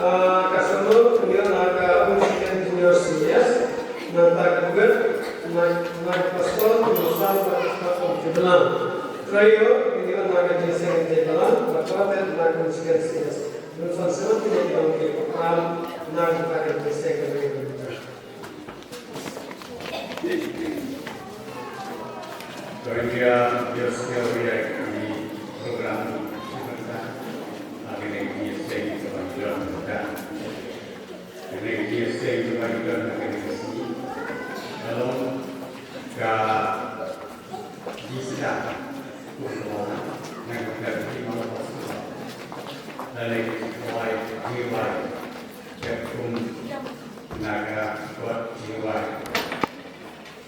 Kasano, kemudian angka musikan junior seniors, nanti juga Belang. Trayo, ini kan naga jenis yang jadi belang. Bapak dan naga jenis. Menurut saya tidak mungkin kepal naga jenis yang jadi. Dia sekali di program kita akhirnya dia sering sebagian dan akhirnya dia sering sebagian akhirnya kesini lalu ke di sedang kumpulnya yang dari mana pasti lalu mulai jiwa cenderung naga kuat jiwa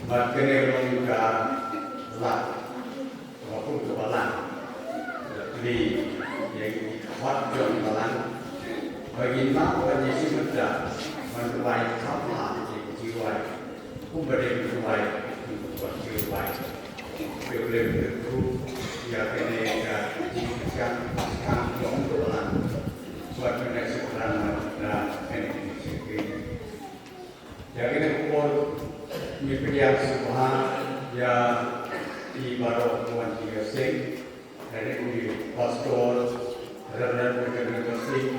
makanya mereka lah maupun kebalan di yang wajar kebalan bagaimana kondisi muda menuai kapal jiwa kumpulin jiwa untuk jiwa problem itu ya kena yang yang kebalan buat koneksi kerana dan energi jadi kena kumpul dipilih semua ya di baru bulan 3 dari di pastor Reverend University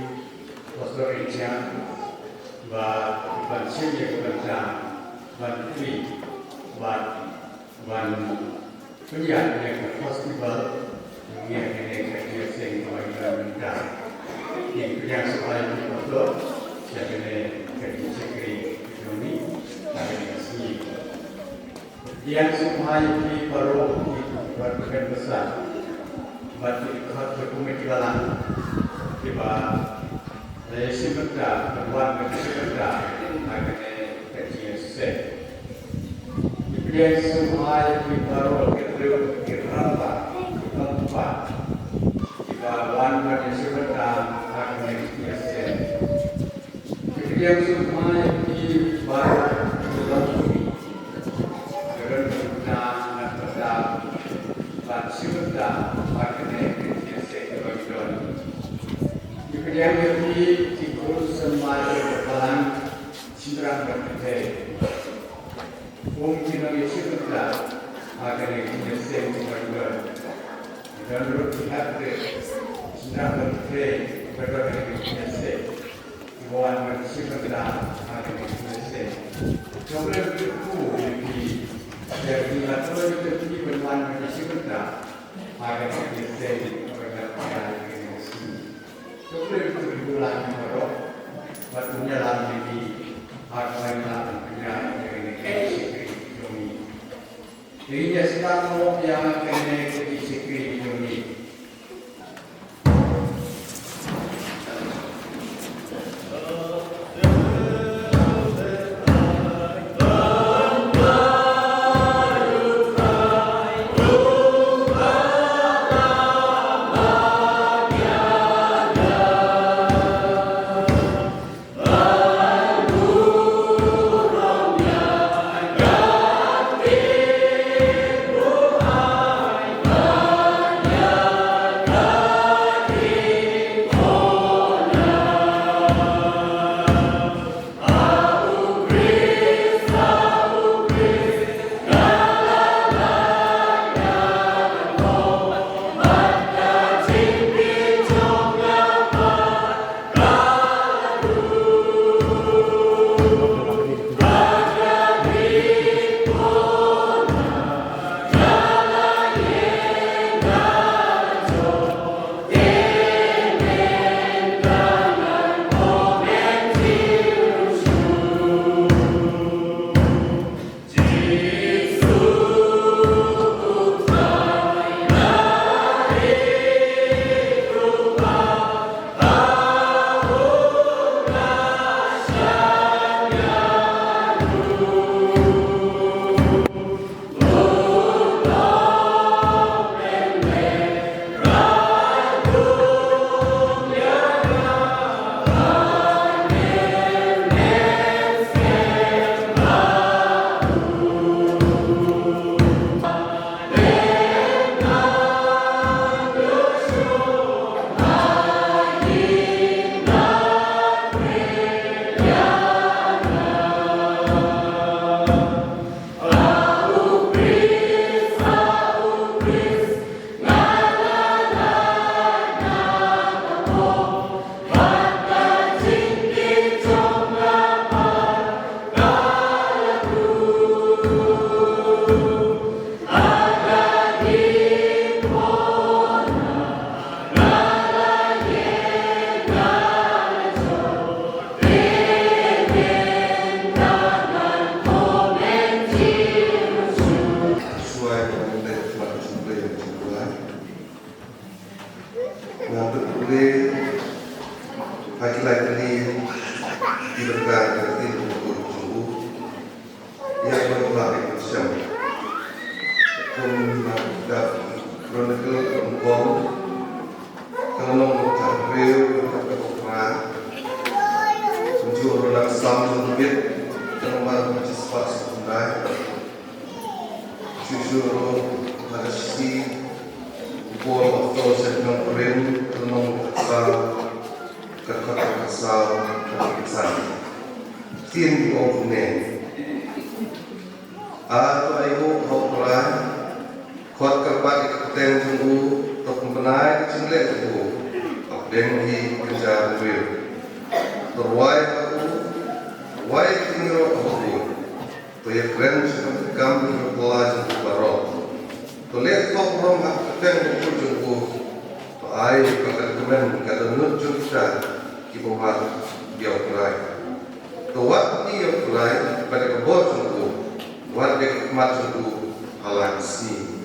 pastor India dan sini kerja menteri dan penyiar yang festival yang ini kerja bagi dan yang supaya betul jadi kerja sekali ini kami yang supaya di baru berbagai besar bagi berkomiti dalam tiba dari sebentar berbuat sebentar agar kerja selesai. Yang supaya di baru kerapa tempat tiba bagi sebentar agar kerja selesai. Yang supaya di baru sudah pakai kerja sebagian. Kemudian di tikul semai balan sidang berkait. Mungkin lagi sudah pakai kerja sebagian. Dan berpihak ke sidang berkait berbagai kerja. Iwan bersifat pakai kerja. Kemudian itu dari latar itu bermain bersifat agar kita berkata ini sebelum itu diulang baru waktunya lagi di akan lakukannya ini ini jadi sekarang yang kena disikri ini menghadap kronikal kembang kenong takril keperluan tujuh orang sam lebih nomor partisipasi sebenarnya jujur pada sisi bol atau segmen keren kenong kesal kesal kesal tim diomongin atau ibu hoplah khot kerbat ikuteng tunggu untuk membenahi cinta tunggu abdeng di kerja mobil terwai aku wai tinggal aku tu ya keren seperti kami berkelas untuk barok tu lihat kau rom ikuteng tunggu tunggu tu air kata kemen kata nujur kita ibu mat dia kulai tu waktu dia kulai pada kebor tunggu buat dia mat tunggu halang si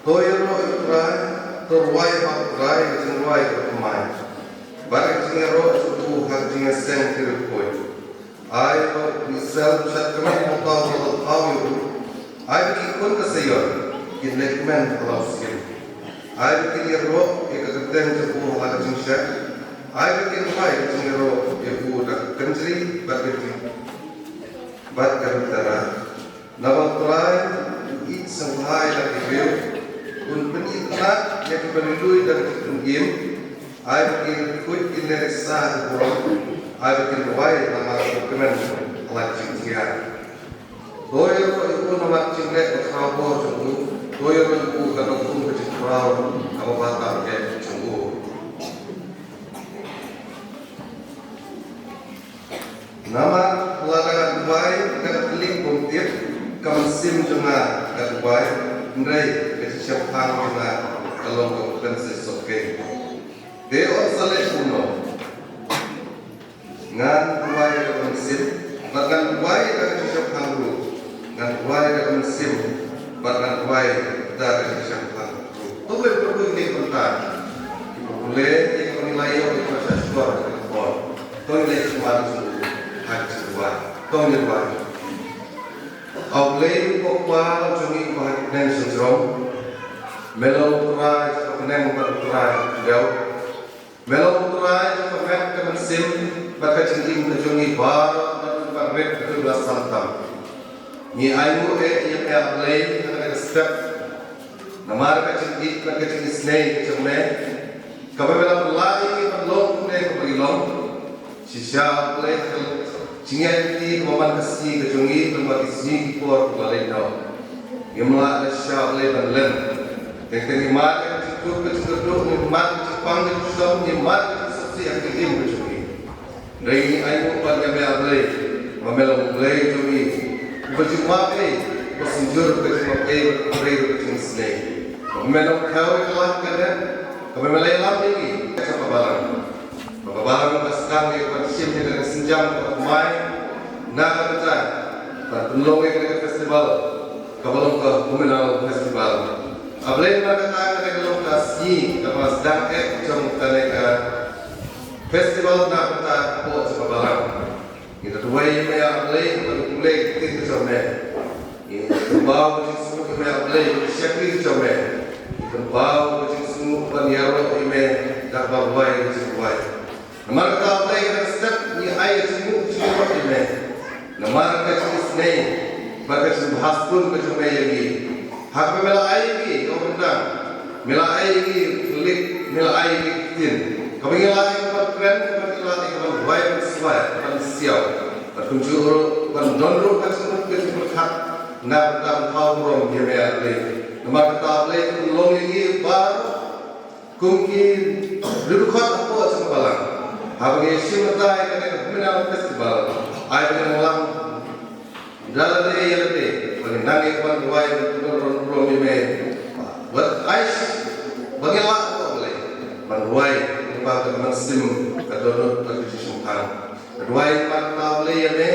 Toyro ikrai, torwai hakrai, jengwai berkemai. Baik jengero suku hak jengah seng kirikoi. Ai ko misal chat kemen motau motau tau itu. Ai kikun kesayon, kinlek men kalau skin. Ai kinero ikateng suku hak jengah. Ai kinwai jengero ibu tak kencri bagai bat kerutara. Nawal trai it sanghai lagi view. Un penyikat yang diperlindungi dan ditunggim, air bikin kuit kinerja buruk, air bikin ruai nama dokumen lajim tiar. Doyer itu nama cinglet berkawal jenggu, doyer itu kadang-kadang bercakap nama batam yang jenggu. Nama peladangan Dubai dan telik buntir kamsim jengah Dubai. Ndai kecil pang jena kalau bukan sesuatu. Dia orang saleh kuno. Ngan buai dengan sim, bahkan buai dengan kecil pang dulu. Ngan buai dengan sim, bahkan buai dari kecil pang dulu. Tuh perlu ini penting. Boleh jika menilai orang proses luar ekspor. Tuh nilai semua itu harus buat. Tuh nilai. Awalnya pokok cumi bahagian sendrom, meloturai kemudian berturai jauh, meloturai kemudian kemensim bagai cingking kecungi baru dan berret 17 santam. Ni ayu yang awalnya ada step, nama kecingki kecingki snake kecumne, kemudian berlari berlong ne berlong, sisa awalnya Cingat di momen kasih kecungi tempat isi kuar kualai no. Gemla asya oleh banlen. Yang terima yang cukup kecuduk nimat cipang kecuduk nimat sesuatu yang kedim kecungi. Dari ayu pada melai, memelong melai cungi. Berjumpa bersenjur berjumpa berjumpa sini. Memelong kau kelam kalian, kami melai lam ini siapa barang. Bapak pasang yang bersim dengan senjam mai nak kerja dan penolong yang festival kabalong ke Bumenau festival. Ablen mereka kata kabalong ke si kapas dak jom taneka festival nak kerja po sebalang. Kita dua yang ablen mulai kita jomne. Ini bau jisu yang ablen syakri jomne. Kita bau jisu paniaro ime dak bawai jisu bawai. Namar ka play ka step ni ay simu simu ime. Namar ka isne baga simu haspun ka jume yagi. Hak mela ay gi kawanda. Mela ay gi flik mela ay gi tin. Kami ngelai ka kren ka ngelai ka buai swai ka siau. Ka kunjuro kan donro ka simu ka simu hak na ka thau rom ye me ale. Namar ka play long yagi bar kumki rukhat po sa balang. Habis simutai kena Bumenau festival, ayat yang ulang dalam dia yang lebih, mengenai kawan buai turun ime, buat ais, bagilah apa boleh, buai tempat termasim kadonut bagi sumpan, buai tempat boleh yang ni,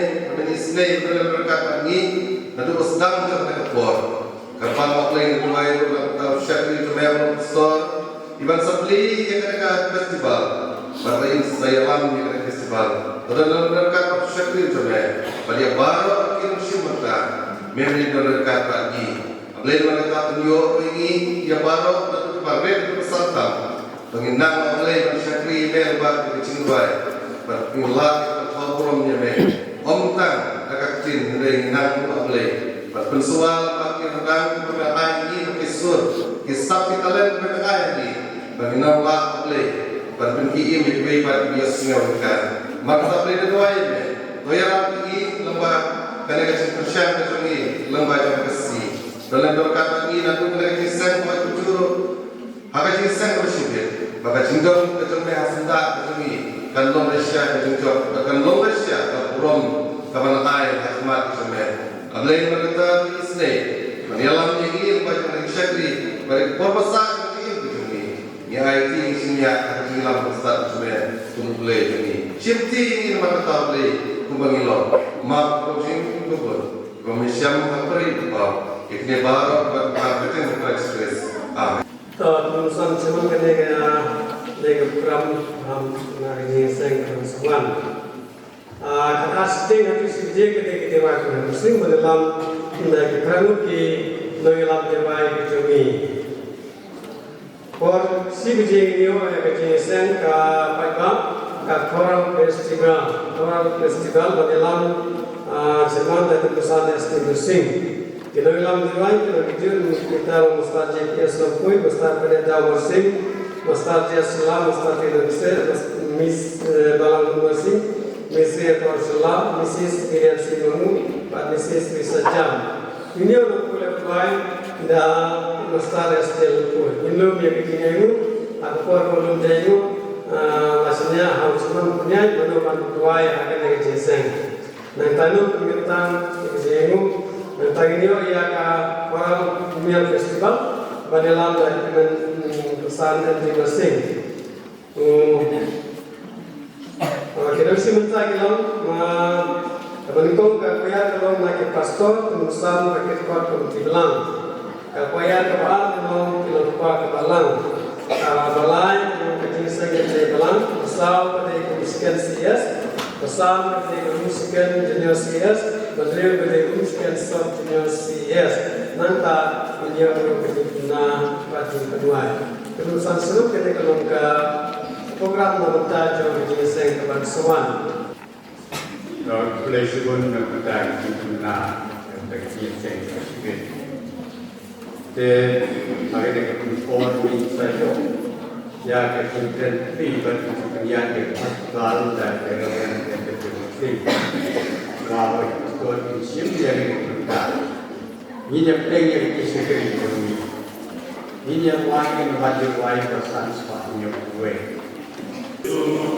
Islam berkat ini, nanti sedang terkena kebor, kapal boleh buai atau syakri itu memang store, iban sebeli yang kena festival. Bagai saya lam di festival. Benar-benar kan syakir juga. Pada baru kita siapa memberi dekat bagi. Apalagi mereka tunjuk ini ia baru betul berbeda bersantang. Penginang apalagi bersyakri melba kecil baik. Berpilah berforum nyame. Om tang agak kecil dari nang apalagi. Berpensual bagi rendang berkai ini berkisur. Kisah kita lain berkai ini. Penginang lah apalagi. Berpenki ini lebih pada biasa ngawurkan. Maka apalagi dua ini. Toyara ini lembah kena kecil persiap kecil lembah jam besi. Dalam berkat ini nanti kena kecil sen buat kecil. Hak kecil sen bersihkan. Maka jingdong kecil meh hasinda kecil kan long Malaysia kecil jok kan long Malaysia kapurom kapan air khidmat kecil meh. Apalagi mereka isne. Menyalam ini lembah jam syakri bagi perbesar kecil kecil ni. Yang IT isinya kecil lam besar kecil meh tunggu boleh ini. Cipti ini nama kita boleh kumbangilo. Maaf coaching kubur. Komisyam apa ikne baru berbagai ekspres. Terusan cuman kena lega program hari seng kerusuhan. Kata sting nanti sih kita dewa kita muslim dalam lega program ki dalam dewa kami. Or si bijeng ni orang kerja seng ka pagam ka Choral Festival dalam Jerman dan perusahaan STB Sing. Kita dalam diwai kita Ustaz JPS Lampui, Ustaz Peneda Sing, Ustaz Jaslam, Ustaz Indonesia, Miss Balang Sing, Miss Etor Salam, Mrs. Miriam Simamu, Pak Mrs. Risa Jam. Ini orang boleh diwai dan Ustaz STB Lampui. Ini yang begini itu, aku belum jadi maksudnya harus mempunyai menurut diwai akan kerja seng. Nang tanong tentang kesengu tentang ini ia ka Choral Festival badalam dengan pesan dan masing. Kita mesti minta kilang kabaniko kapaya kalau nak pastor temusan pakai kuat kebetulan kapaya kapal kalau kilang kuat kebalang balai kejenis yang kebalang asal pada kemiskin sias. Pesan kepada musikan junior CS, beliau kepada musikan sub junior CS. Nanti beliau kepada baju kedua. Terusan seluruh kita kalau ke program membentuk jadi saya kebangsaan. Boleh sebut membentuk kita bagi saya sedikit. Dan hari ini kita forum saja. Ya kemudian tiba kemudian kita dan kemudian kita bahwa itu siapa yang kita ini yang penting kita sekali ini yang wangi wajib wajib pesan sepatutnya gue. Oh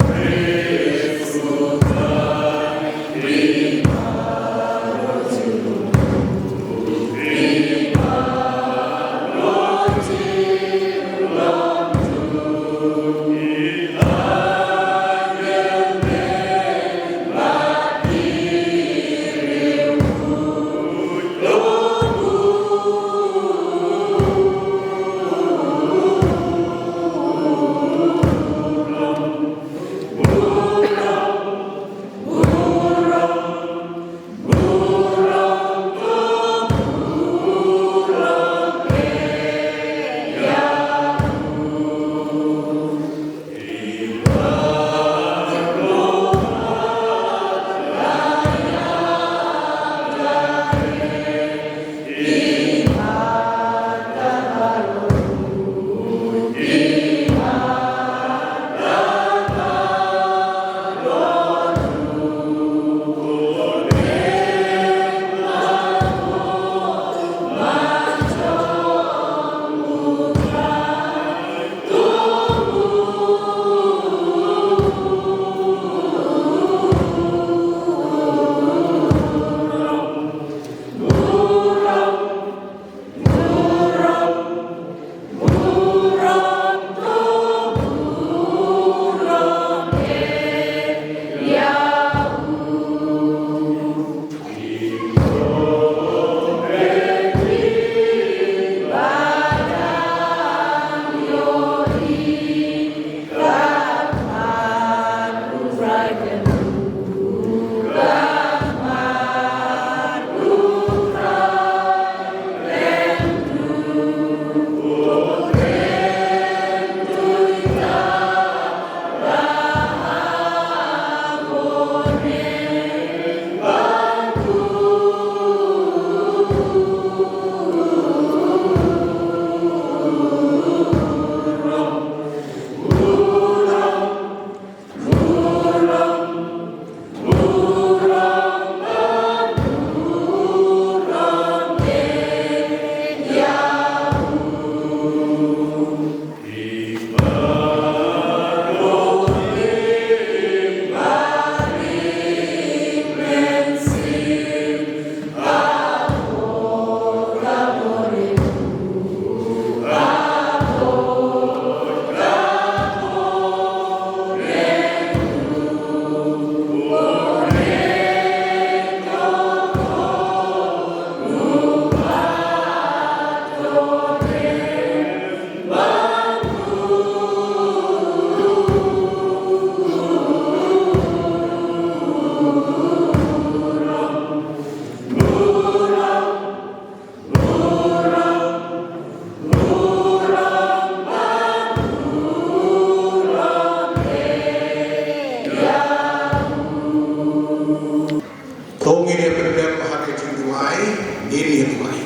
ini berdem hati cintuai ini tuai.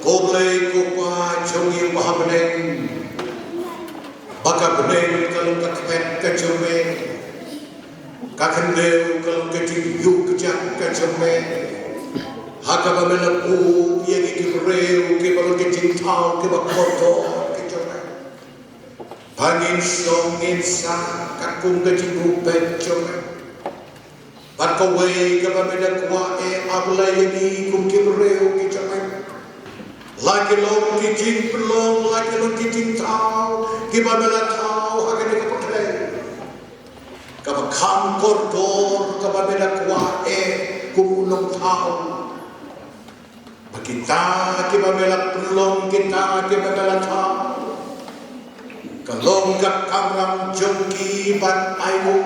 Kau boleh kupa jongi pahabeneng, baka beneng kalau kakpet kacomeng, kakendeu kalau keciyu kejak kacomeng, hakaba melapu yang ikibreu kebal kecintau kebal kotor kacomeng, pangin song insa kakung kecibu kacomeng. Pakaway kabameda kuae abulay ni kum kibreu kijaman. Lagi long kijin pelong, lagi long kijin tau, kibamela tau hagane kapatay. Kabakam kordor kabameda kuae kumulong tau. Kita kibamela pelong kita kibamela tau. Kalong kakamram jongki bat ayu.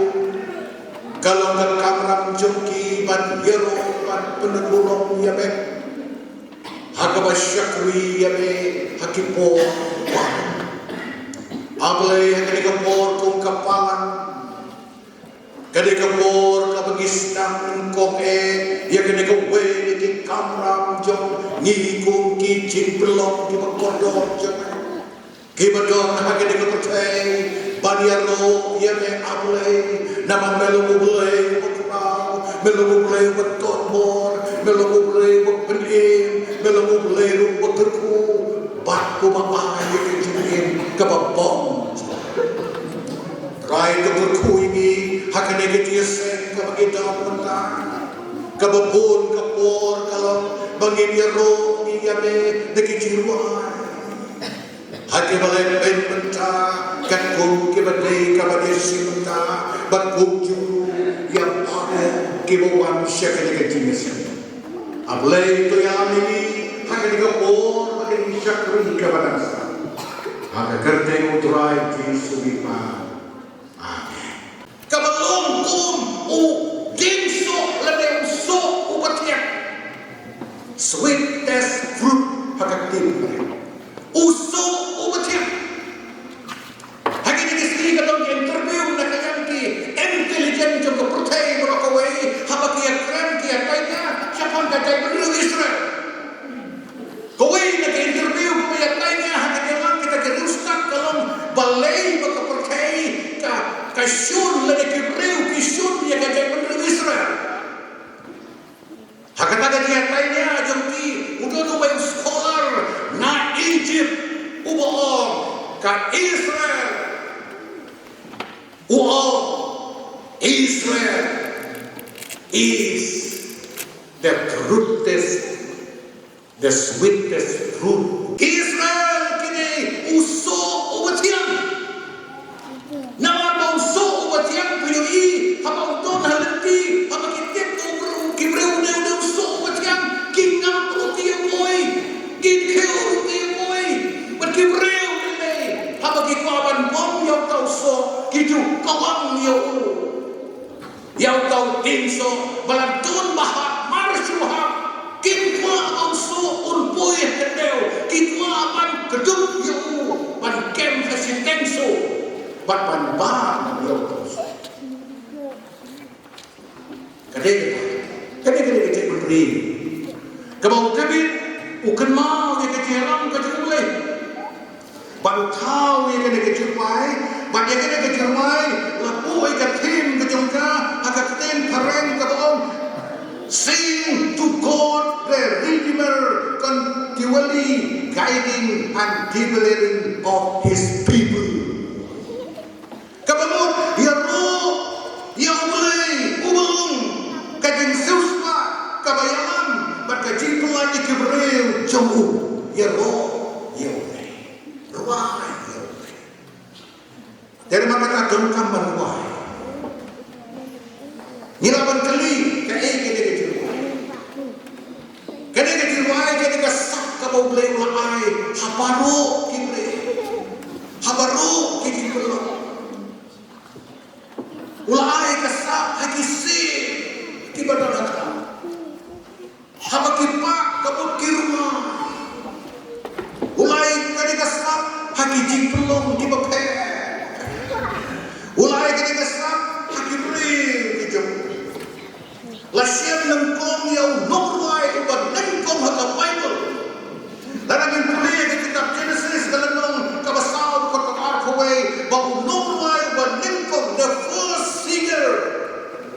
Kalau nggak kamram jengki ban yero ban penegurong ya be, hakaba syakri ya be, hakipo, ablay hakani kapor kum kapalan, kadi kapor kapagistam kong ya kadi kawe ki kamram jong ni kum ki cimpelong ki bakordor jong, ki badon hakani kapatay. Baniaro yeme ablay nama melu bulay bukrau melu bulay butonbor melu bulay bupenim melu bulay bukerku batku maay kejin kababong rai keberku ini hakane ketiesen kabagidam mentang kababon kapor kalau banginiaro yeme dekijiruan hati balai penta kakung kibadai kabadai simta bakuju yang ada kibawan syakani kejenis ablay to yang ini hakani kapor hakani syakri kabadansa haka kerteng uturai di subipa amin kabalong kum u ginso ladeng so upatiak sweet as fruit haka tim uso ubatiak hagi ni sini kadang interview nak ki intelligent jong pertai berokawai haba ki kran ki kaita siapa katai beru Israel kawai nak interview ko ya kaita hagi dia kita ke ustaz kalong balai baka pertai ka syun la ki breu ki syun ya katai beru Israel hakata dia kaita jong ki udah bay scholar na Egypt ubaong ka Israel Israel is the fruitest the sweetest fruit Israel kini uso ubatian nama ba uso ubatian pinui habang don halati habang kitip to kibreu ne uso ubatian kingam protia boy kinkeu kibreu ni haba ki kawan bom yau tau so kidu kawang yau tau tinso balantun mahat marsyuha kimwa au so ulpui kedeu kimwa ban keduk yau ban kem hasitenso ban yau tau so kadang kita beri kabau kabit ukan mau dia kejeram kejulai bantau yang kena kecurmai, banyak kena kecurmai, lapu ikat tim kejongka, agak tim pareng kebaong. Sing to God the Redeemer, continually guiding and delivering of His people. Kabamut, ya roh, ya ubelung, kajing susma, kabayangan, berkajing pelajik Hebreu, jauh, ya roh, ya ruai dari mana kah dengkam beruai niraban kali kene kejiruai kene kesak kabau blei ulai habaru kibre habaru kikibelo ulai kesak hakisi kibadalaka habakipak kabut kiruma ulai kene kesak hakiji pelong di bepe ulai kene kesak hakibri kijong Lasiem ng kom yaw nungruay uban ng kom haka Bible. Laragin puli ang kitab Genesis dalam nung kabasaw ko Arkaway bau nungruay uban ng kom the first singer.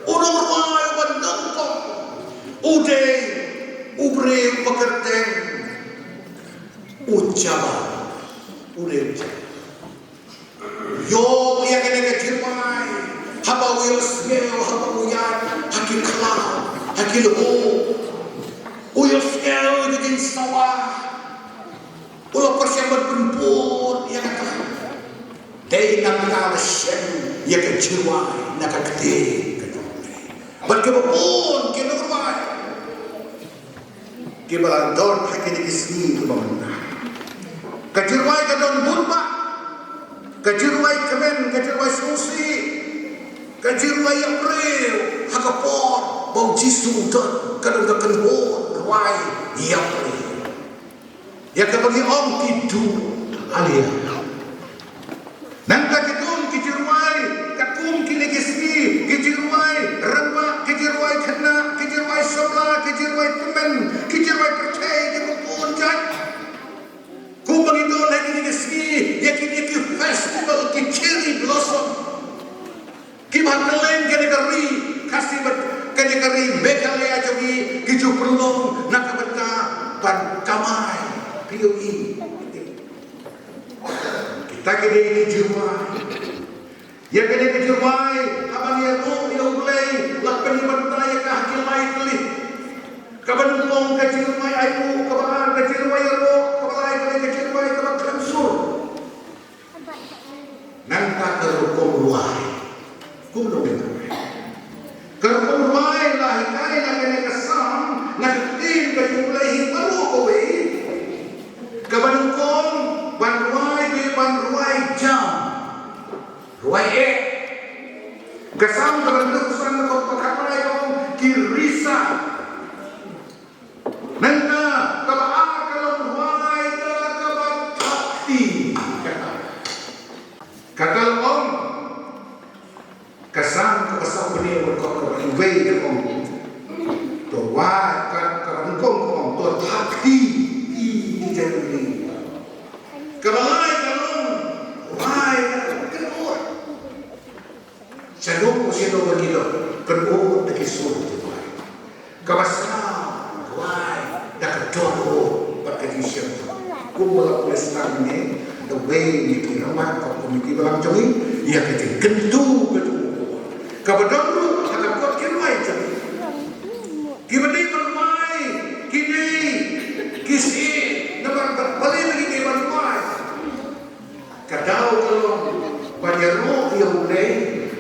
Unungruay uban ng kom. Uday ubre pekerteng ucaba. Uday ucaba. Yo ya kena kecilmai. Habaw yung smell, habaw yan, hakil kala, hakil ho. Uyong smell, naging sawa. Ulo persiapan perempuan, ya kata. Day nakakalasyan, ya kejiwai, nakakti. Berkebun, kinurmai. Kibalandon, hakil ikisni, kebamana. Kejiwai kadon bunma. Kejiwai kemen, kejiwai susi. Kajirway April, hakapor, bau jisu dan kadang kenhon, ruai, April. Ya kabagi om kidu alia. Nang kakidun kijirway, kakum kinegisni, kijirway rema, kijirway kena, kijirway sola, kijirway temen, kijirway percaya, kijirway jat. Kubangidon lagi kinegisni, yakin festival kiciri blossom. Kibat neleng kenegari kasih kenegari Meghalaya jogi kiju perlong nakabeta ban kamai POE kita kini kijumai ya kini kijumai abang ya tu ya ulai lapan ibanta ya kahkilai kali kaban long kijumai ayu kaban kijumai ro kabalai kali kijumai kaban kamsur nang tak terukum luai kumno bentuk. Kerupuk rumai lah ikai nak kena kesam nak tim kejumlah baru kowe. Kebanukon banruai di banruai jam. Ruai kesam kebanuk sang kau pakai kau kirisa. Nanda kebaar kalau ruai keban takti kata om. Kasam kasam beli berkor berway dengan doa kan kerangkong kong tuh hati ini jadi kebalai kalong wai kedua sedang usia dua kilo kedua tak kisur kabasam wai dah kedua pakai siapa kumula pelestari ni the way ni kiramat kau komiti dalam jogi ia kecil kentu kedua kabadangru akan kuat kirmai jadi kibadi bermai kini kisi nampak terbalik lagi di bermai kadau kalau banyaru yang mulai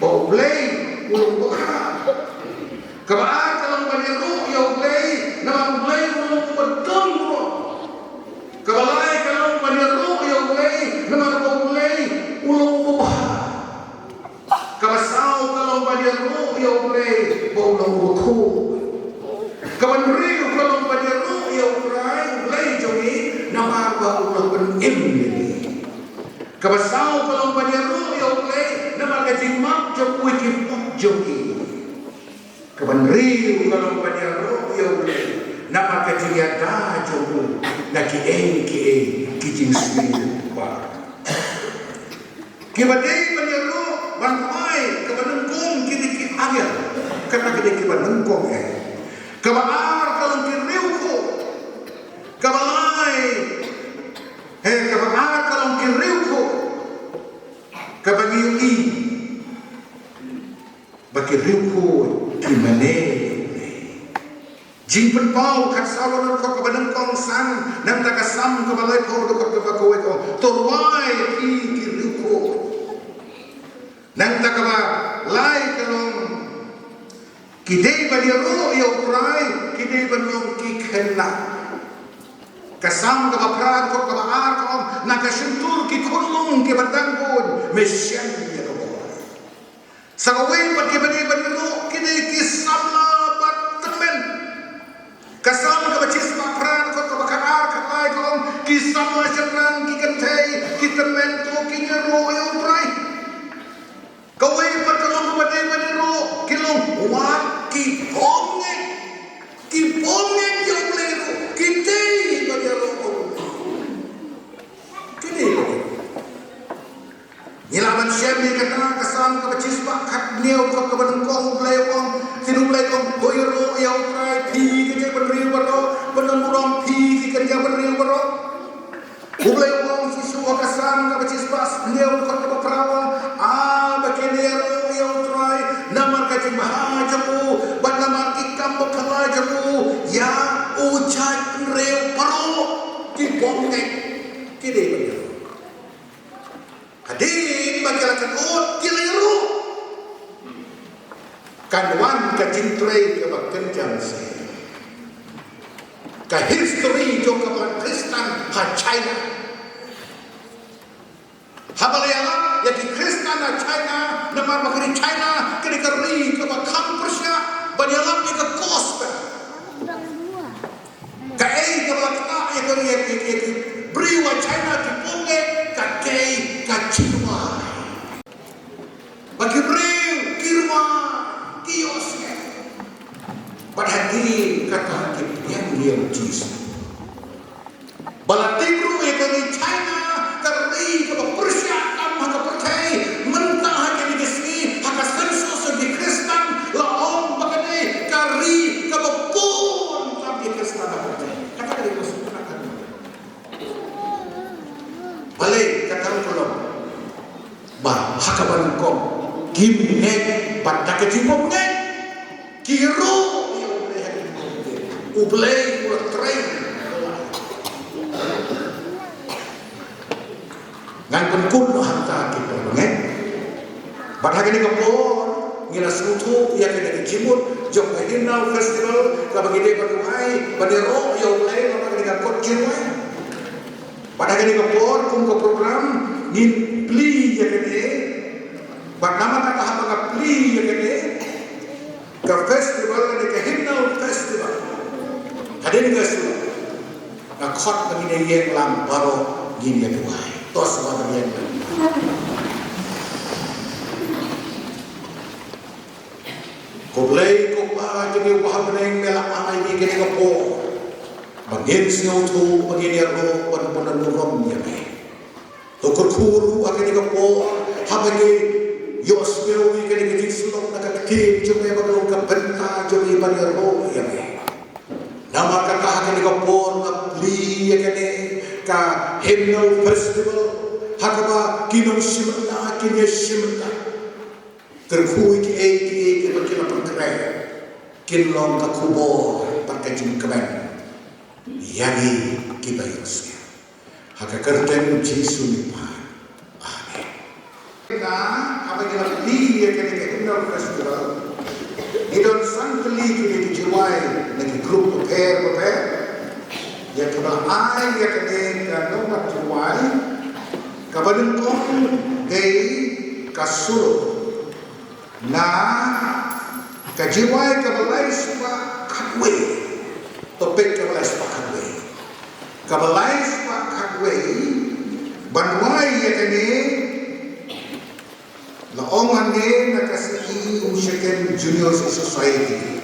bau mulai ulung buka kebaar kalau banyaru yang mulai nampak mulai ulung betul kebalai kalau banyaru yang mulai nampak mulai ulung buka kabasau kalau banyaru yang mulai bau ulung buku kawan riu kalau banyaru yang mulai jogi nampak bau ulung benim kabasau kalau banyaru yang mulai nampak kejimak jogi kipak jogi kawan riu kalau banyaru yang mulai nampak kejiada jogi nak kijing sembilan bar kibadai banyaru bantai kebanengkong kini agak kata kini kebanengkong kebaar kalau kiriuku kebalai kebaar kalau kiriuku kebagiui bagi riuku gimana jimpen pau kat salon kau kebanengkong san nang tak kasam kebalai kau dekat kebakowe kau torwai kiriuku nang takaba lai kalong kidei badiru ya urai kidei banong kikhenna kasam kaba pran ko kaba ar ko nakasentur ki kunung ki batangkon mesyan ya ko sagawe pat ki badiru kidei ki samla batmen kasam kaba cisma pran ko kaba karar kalai ko ki samla serang ki kentei ki temen to ki nyeru ya urai kau ini pertolong kepada Roh kilong waki kibongen yang leru kita bagi roh kini nilaman syami kata kesan kebecis bakat niau kau kebenengkong belewong sinu belewong boyro yang trai pi kerja beriu bero benengurang pi kerja beriu bero belewong sisu kesan kebecis bas niau kau keberawa bakeniero yang trai namar kaji mahajamu ban namar ikam bakalajamu ya ucap reu bero dibongeng kini begitu. Hadir bagalakan kiliru kanwan ka jintre ka bakenjang se ka history jo ka Kristen ha China habalayala ya ki Kristen ha China namar bakari China kini kari ka bakam Persia banyalam ka gospel ka ka bakna ya ka briwa China ki ponge ka kacirwa bagi breu kirwa kiosnya pada hati kata yang dia Jesus balatigru ekari China karena ke Persia am haka percaya mentah haka di sini haka sensus di Kristen laom bagane kari ke pun tapi Kristen percaya kata dari Kristen balik kata kolom bah hakaban kom gimne batak kecipom ne kiro ublay train ngan kun hanta kita ne batak ini kapor ngira sutu ya kene jimut jom hinal festival ka bagide bagai bandero ya ublay ka bagide kot kirwai pada kali kapor kum ke program ngin pli ya kene bak nama tak apa ka pli ya kene ka festival ne ka himnal festival hadir ga su na khot begini yang lam baro gin ya tuai tos ba yang ko blai ko ba jadi wah beneng mela ai ni kene kapor bagin siyo tu bagin yaro pan nurom yame to kurkuru agini kapo habagi yosmeo wi kene kiti sulok nakakti jume bagong kabenta jumi pan yaro yame nama kata agini kapo ngapli kene ka himnal festival hakaba kinong simta kinye simta terkui ki ki bakina pangkrai kinlong ka kubo pakajim kaben yagi kita Yesus haka kerten Yesus ni pa amen kita apa kita pilih ya kita kenal festival idon sangkali kita jiwai lagi grup pair ya kita ai ya kita nomor jiwai kabadan kong day kasur na kajiwai kabalai suka kakwe topik kabalai sepakatwe kabalai sepakatwe banwai ya kene laongan ne nakasi Second Junior Society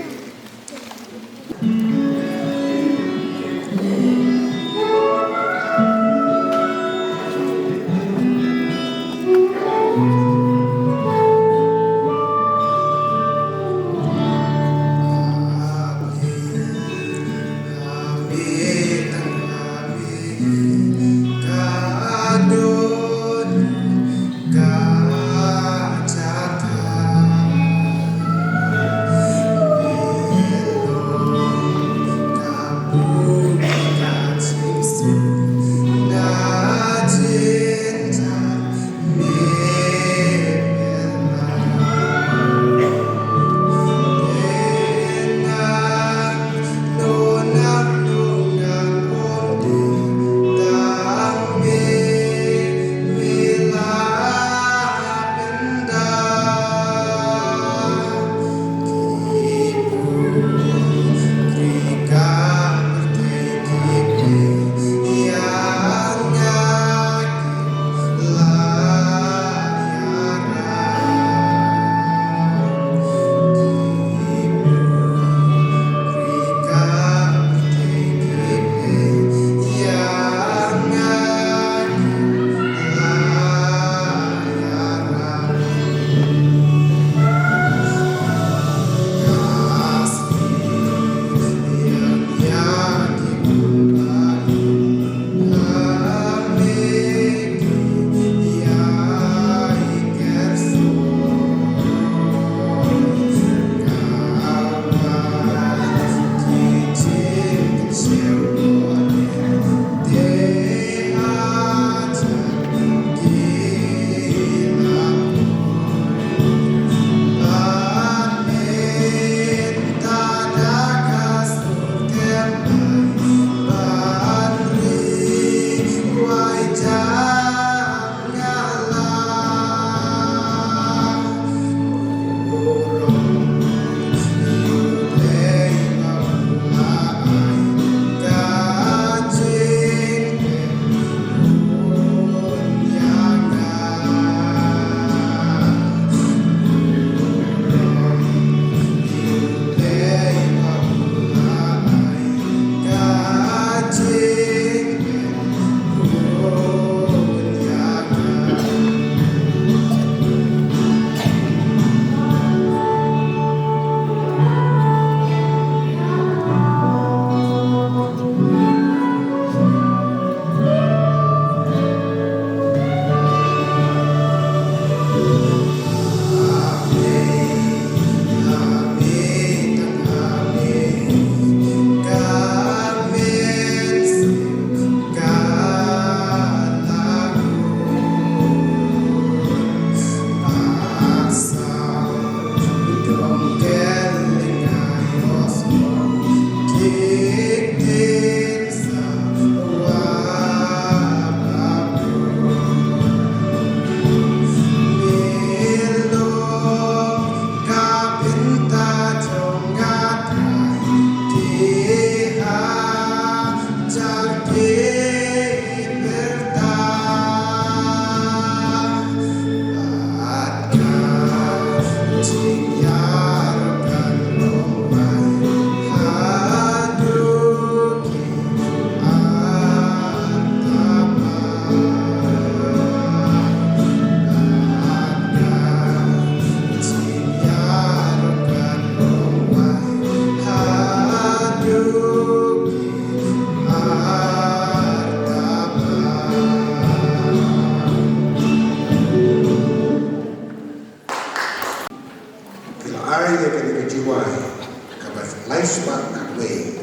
sepakat we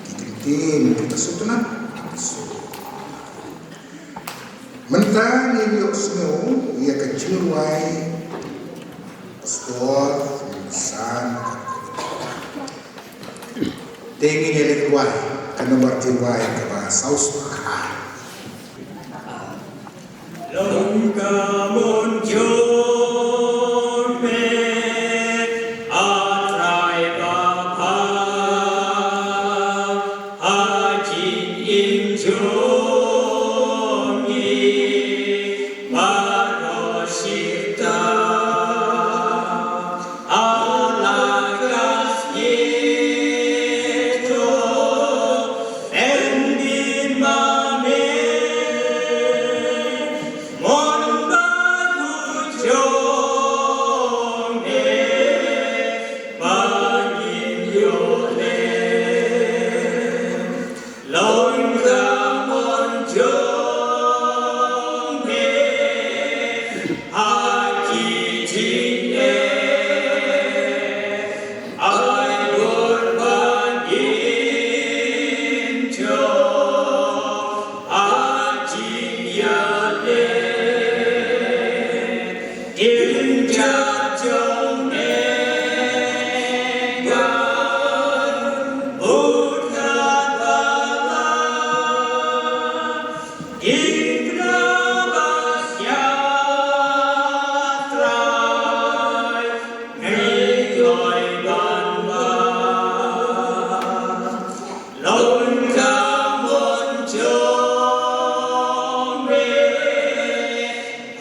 kitim kita sutuna mentang ini osno ia kecilwai pastor san tinggi nyelik wai karena berjiwai ke bahasa Australia Longga muncul me atrai bapa haji injungi marosita alagas yeto endin mame mon bagu jone bangin yole longga mon jone haji jine ai berbangin jo haji yale Inja jong engan Buddha Bala Indra Basyatrai Ngeloi Banba Longga muncul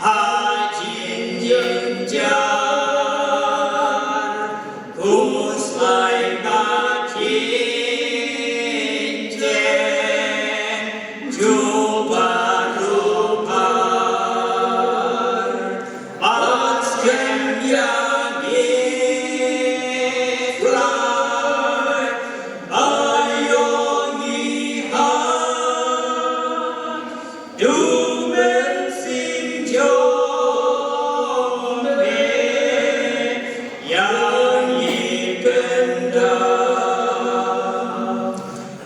Hajin jenjar Kuslai batin jen Juba rupan Pasken yang ifrai Ayongi han Dumen sinjome yang ibenda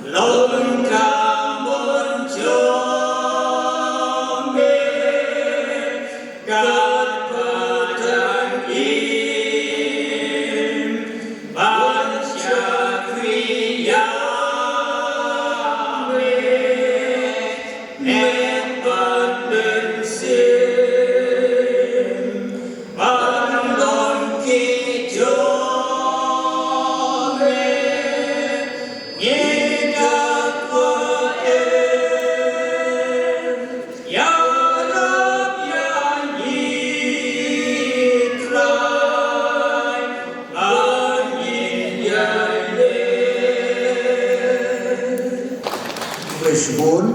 longga muncome gat padang im baca kriyame Nebat bensin Bandon kijome Nyedak waen Ya Rab ya Yitrai Angin yaile Flashbone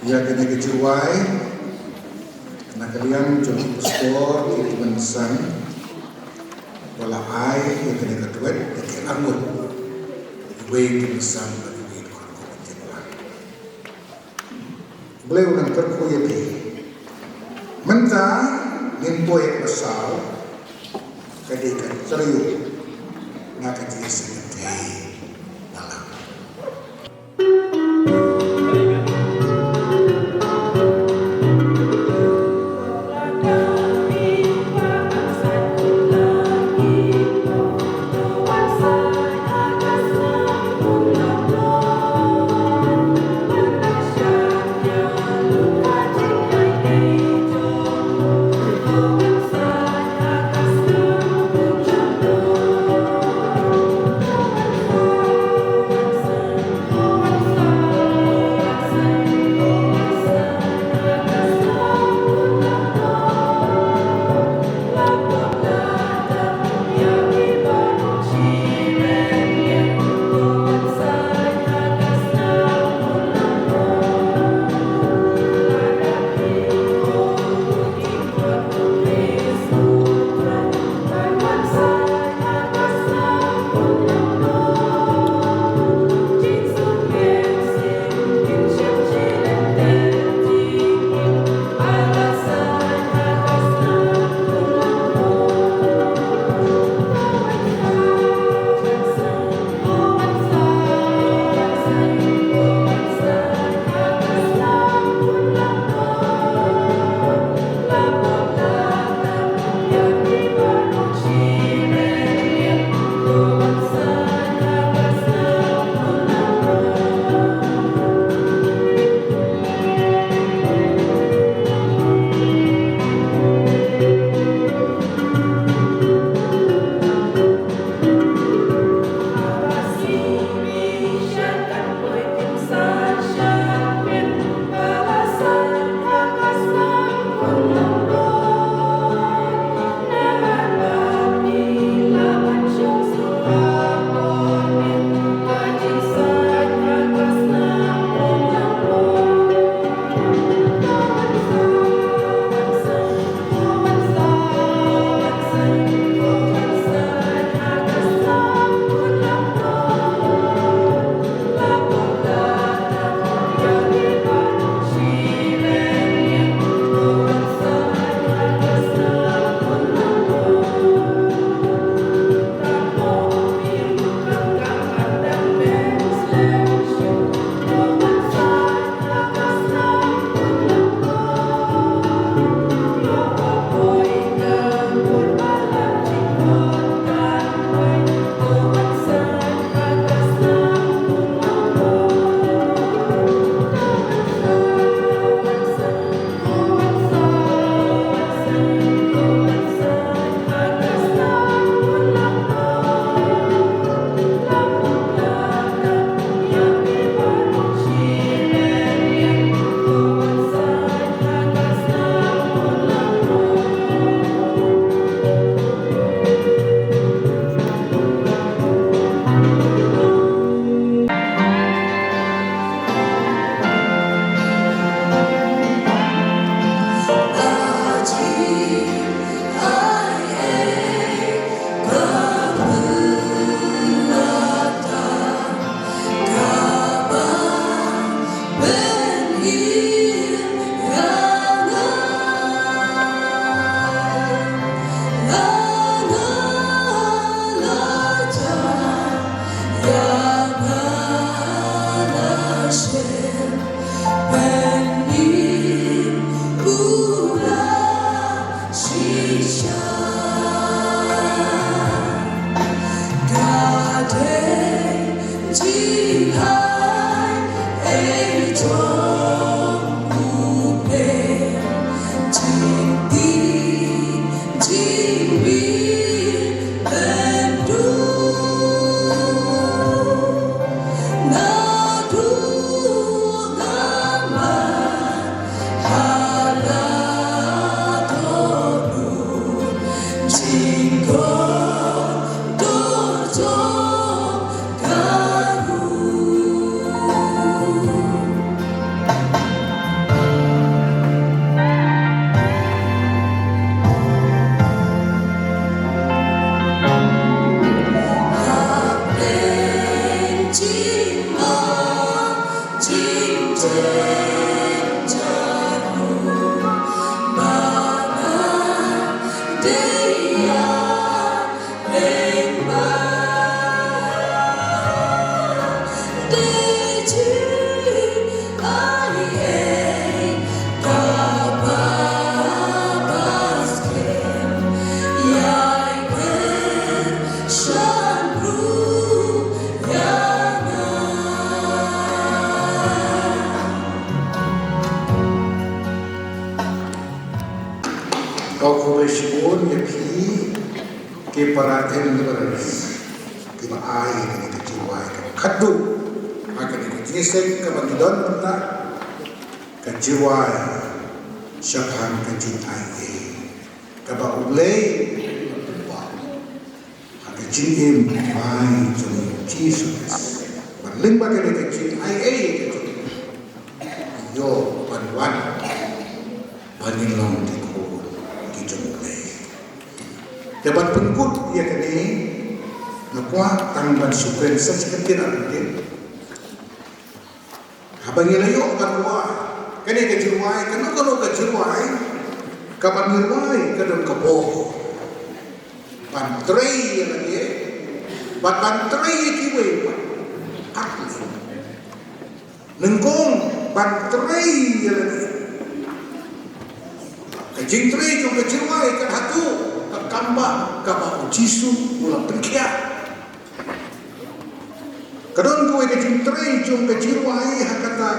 ia kena kecilwai kena kalian jom pastor itu mensan wala ai ia kena ketuat deke angut we mensan bagi we kan ko kecilwai beliau nang terkuya di menta nimpoy pasal kadikan serius nak kecil sedih malam Kau kubesibun ya pi ke paraten lebaras ke baai ke jiwa ke kadu akan ikut ke bandon peta ke jiwa syafhan ke cintai ke ba ulei ke jingim mai jung Jesus berlimba ke cintai yo panwan panilong dapat pengikut ia kini nakuat tangban sukan seketir atin habang ilayo kadua kani kejirwai kanu kejirwai kapan nirwai kadang kapo bantrei lagi bantrei kiwe akli nengkong bantrei lagi kejingtrei jung kejirwai kan hatu kamba kaba jisu mula perkia kadon kowe ke cintrei jung ke jirwai hakata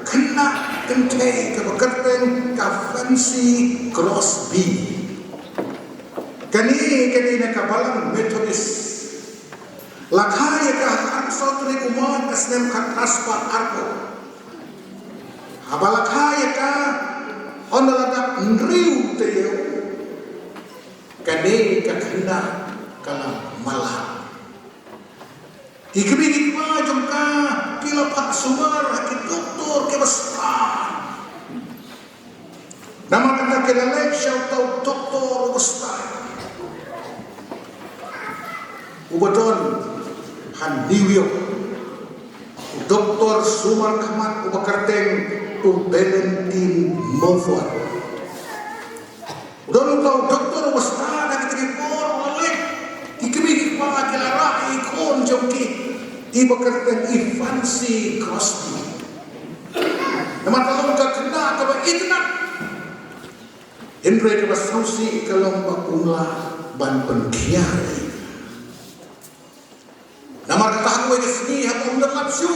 kena kentei ke bekerten ka fancy Crosby kani na kabalang Methodist lakhaya ka arsotri umat kasnem kataspa arko abalakhaya ka ondalada nriu teo kade kakenda kala malah dikebigi ma jumka kila pak sumar hakit doktor ke basta nama kata kila lecture atau doktor basta ubaton han diwio doktor sumar kamat ubakarteng ubelentin mofat Dulu kau doktor wasta nak teripor oleh dikebigi pa kelara ikon joki tiba kerten Fancy Crosby. Nama kalau ka kena ka ba itnak. Endre ka sausi kalau bakula ban penkiai. Nama kata aku ke sini ha unda lapsu.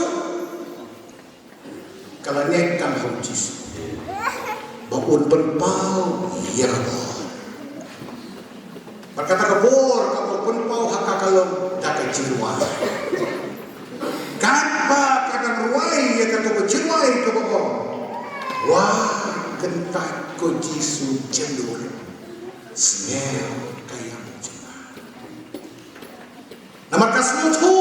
Kalau nek kan hujis. Bakun penpau ya ka berkata kebor kapal penpau hak kalau tak jiwa kapa kadang ruai ya kata berjiwai ke bokong wah kentak ko jisu cendur smell kaya jiwa nama kasmu tu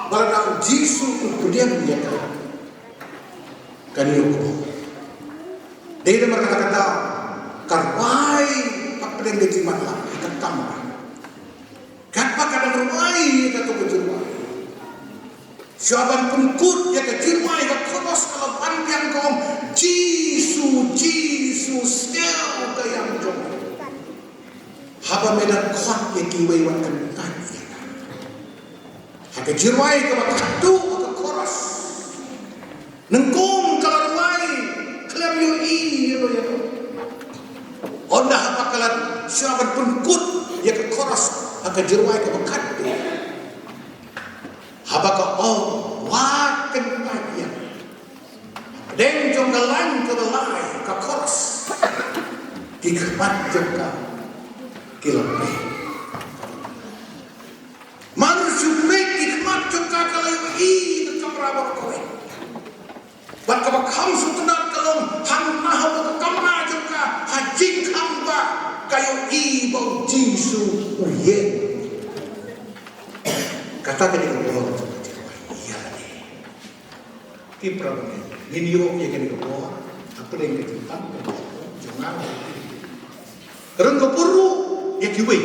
badak jisu kemudian dia kan yuk dia berkata-kata karwai yang diterima lah ikat kamar kapa kadang rumai kata berjumpa syaban pengkut ya kejumpa ya keros kalau panjang kau jisu sel kayang jom haba medan kuat ya kiwai wakan tanya haka jirwai ke wakatu ke keros nengkong kalau rumai kelam yoi ya Onda bakalan syabat pengkut ya ke koras akan jirwai ke bekat Habaka om waken bagian. Den jong galan ke belai ke koras. Dikmat jengka kilomay. Manusia dikmat jengka kalau i kamera kowe. Bat kabakam sutunat kalong hang nahaw kamera jengka hajing hamba kayo i bau jisu uye. Kata kini kebor, iya ni. Kipra ni, video yang kini kebor, apa yang kita tangkap, jangan. Kerana keburu, ya kiwe.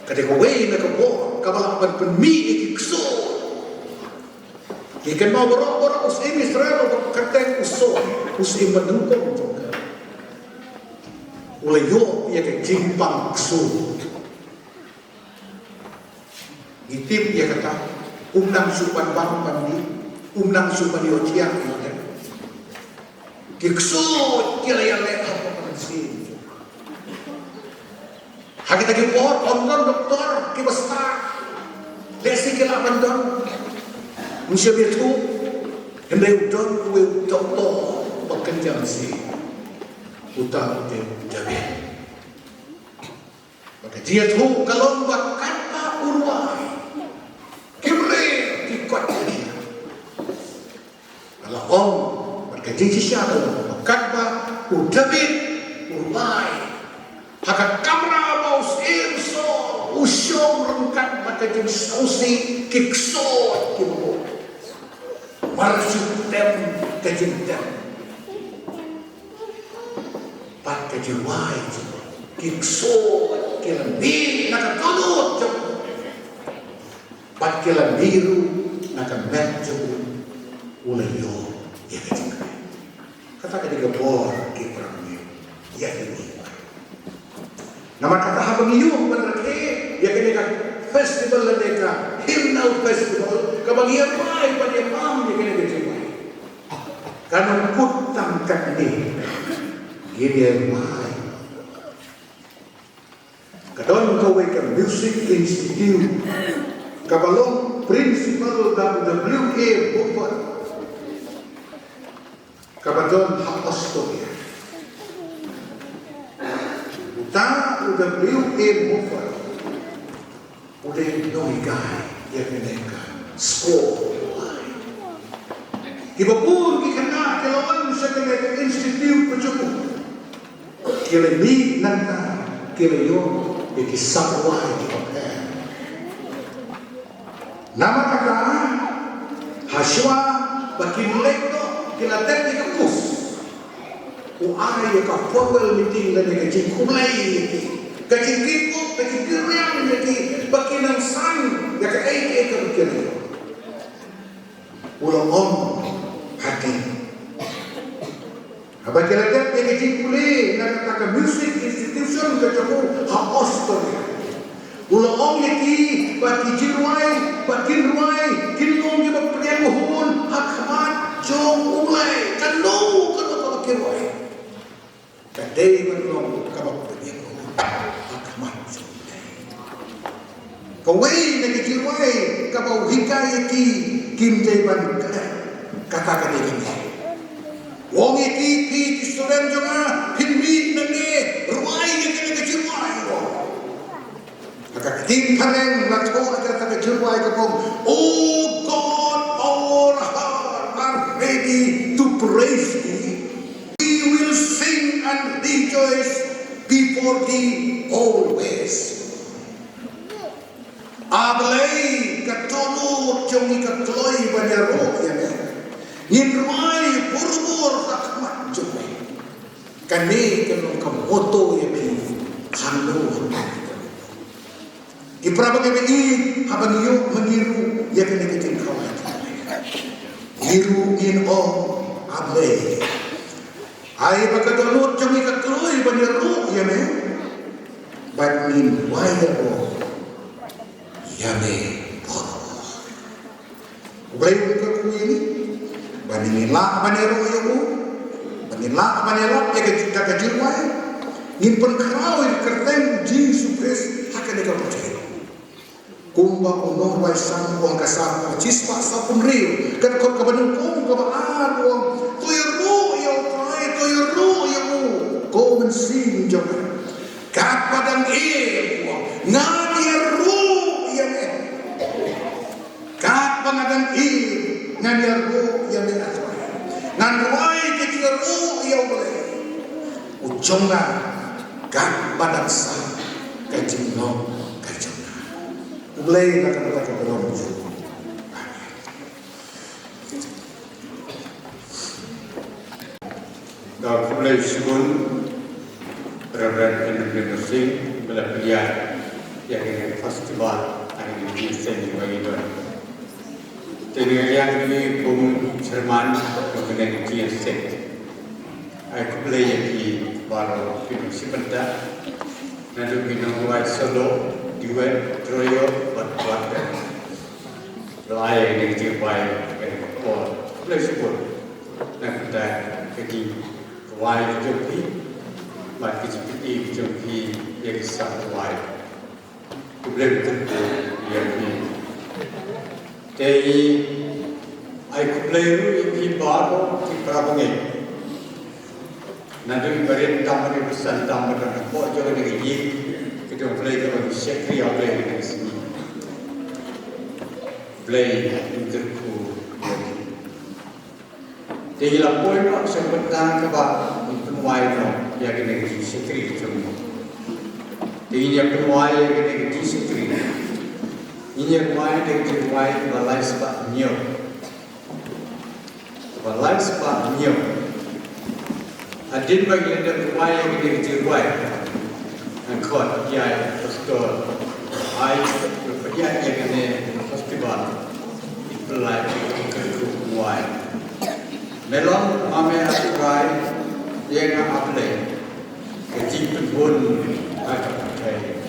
Kadang kiwe nak kebor, kabalapan penmi ikso. Ikan mau borok usim Israel berkata usim menungkong juga. Oleh yo ia ke jimpang ksu. Itip ia kata umnang supan bang pandi, umnang supan yo tiang yo. Kiksu kira yang leh apa pensi. Hagi tadi por onron doktor kibasta. Lesi kila bandon. Musia itu, hendak udon, doktor bekerja si utang jadi. Maka dia tu kalau buat kata urwai, kemre dikuat dia. Kalau om bekerja siapa kata udabit urwai, hak kamera bau irso usyom rengkat maka jadi sausi kiksot kibo. Marsuk tem kejintan, pat kejiwai, kikso, kilambi, nakatulot, pat kilambiru, nakamedjo, ulayo, ya kejinkan. Kata ketiga bor kiprang niyo, ya ini. Nama kata habang iyo menerke, ya ketiga festival ledeka, himnal festival, kebagian mai pada pam ya kena kejimai. Karena kutang kani, gini mai. Kadang kau ke Music Institute, kabalong principal WA Buffer, kabadon hapostolia. Uta WA Buffer. Udah noigai yang mereka skor. Ibu pun dikena kelawan sebagai institut pencukup. Kira ni nanta kira yo ikisawai dipakai. Nama kata Hashwa bakin lekto kila tadi kampus. Uai ka formal meeting dan kaji kumlai. Kaji kipo, kaji kirang lagi bakinang san, ya ka ay kiri. Ulang om hati. Apa kira-kira yang kaji kule nak kata music institution kacaku ha-Australia. Ulang om lagi baki jirwai, bakin ruai, kinong yang berperiang mohon hakmat jong ulai kanu kirwai. Kadai menong kabak berperiang mohon. Kawai nagkikirway kabaw hikay ki Kim Jayban kata ini. Wong iki student juga hindi nange ruay yang nagkikirway ko. Nagkakiting kaneng nagko nagkikirway kapong oh God, all hearts are ready to praise Thee. We will sing and rejoice before Thee always. Ablay katulog jong ikatloy banyaro yan. Yinruay burbur hakmat jong. Kani kanong kamoto yakin hando. Iprabag yakin habang iyo mangiru yakin yakin kawat. Hiru in o ablay. Ay pagkatulog jong ikatloy banyaro yan. Banin wayaro. Yame poro. Ubay ko ini. Banila banero ayo. Banila banela ya kajirway. Ngin pengkaraw kerten Jesus Christ akan dikapercaya. kumba unong wai sang uang kasar cispa sapun riu kan kor kabanung kum kabaan uang tuyuru yo kai tuyuru yo ko mensin jong kat padang uang ngadia ru yang kat pangadang ngadia ru yang nan ruai kecil ru yo boleh ujonga kat padang sa kecil no Ulay na kata kata orang itu. Dah mulai sebelum Reverend Indra Singh melihat yang ini festival hari ini seni bagi tuan. Jadi yang ini pun cerman mengenai GSM. Aku beli yang di baru film sebentar. Nanti minum white solo. Diwan troyo buat lain yang dibuat oleh pelesur dan kita pergi wai jumpi mat kecil jumpi yang satu wai problem tentu yang ini jadi aku pelayu yang baru di Prabangi nanti beri tamu di besar tamu dan kau jangan lagi kita play kalau sekri play di sini play interku jadi laporan nak sebentar kebab penuai no yang kena sekri cuma jadi yang penuai yang kena sekri ini yang penuai yang penuai balai sebab nyo adin bagi yang penuai yang kena penuai Angkot yang pastor, ai berpergian yang ini festival ipelai keruai. Melon mame asurai yang aple kecil pun agak pakai.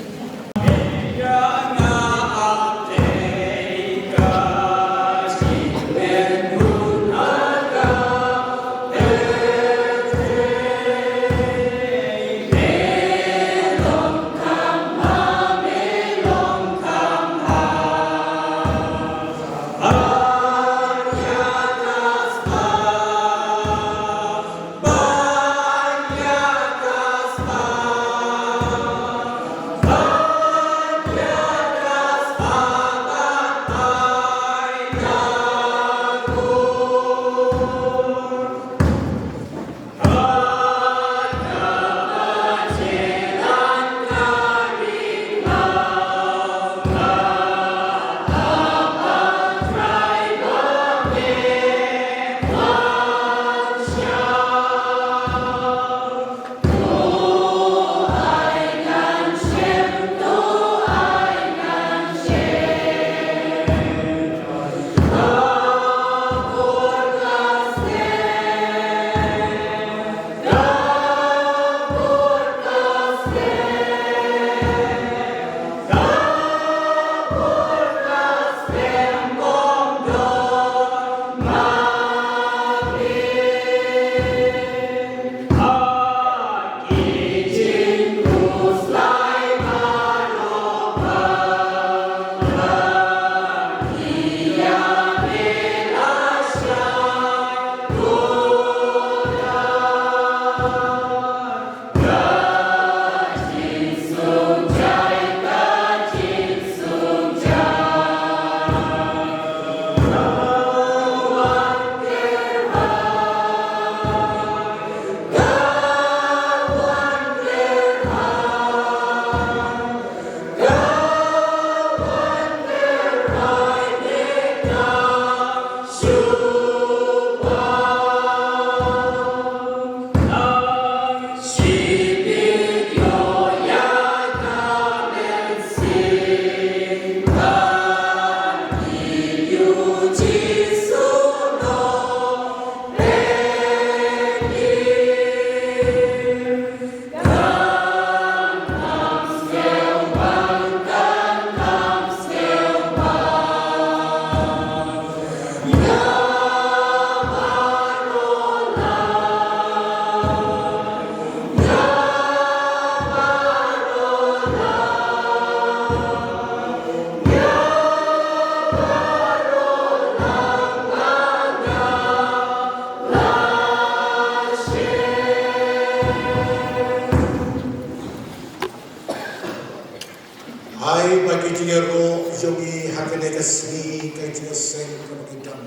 ro jongi hakene kasni kai tia sen ka kitang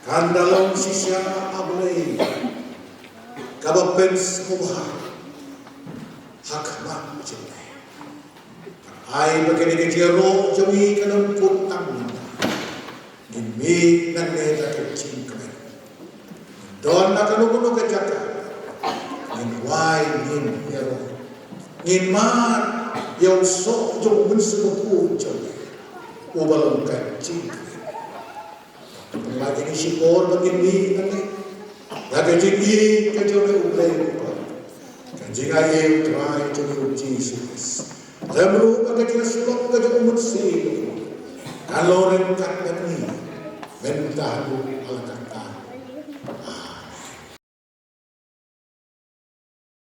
kandalong sisya abulei kabapens mubah hakmat cintai ai bakene ke tia ro jongi kanam putang Gimi nan ne ta kecing kami. Don nak kanu ke jaka. Ngin wai ngin hero. Ngin mar yang sok jong mun seku jong. Ubalong kecing. Lagi ni sipor bagi mi nanti. Lagi jing ke jong ublay ko. Kanjing aye try to do Jesus. Lemru bagi kita sulok ke jong mun si. Kalau ren kat ni. Bentahu ala kata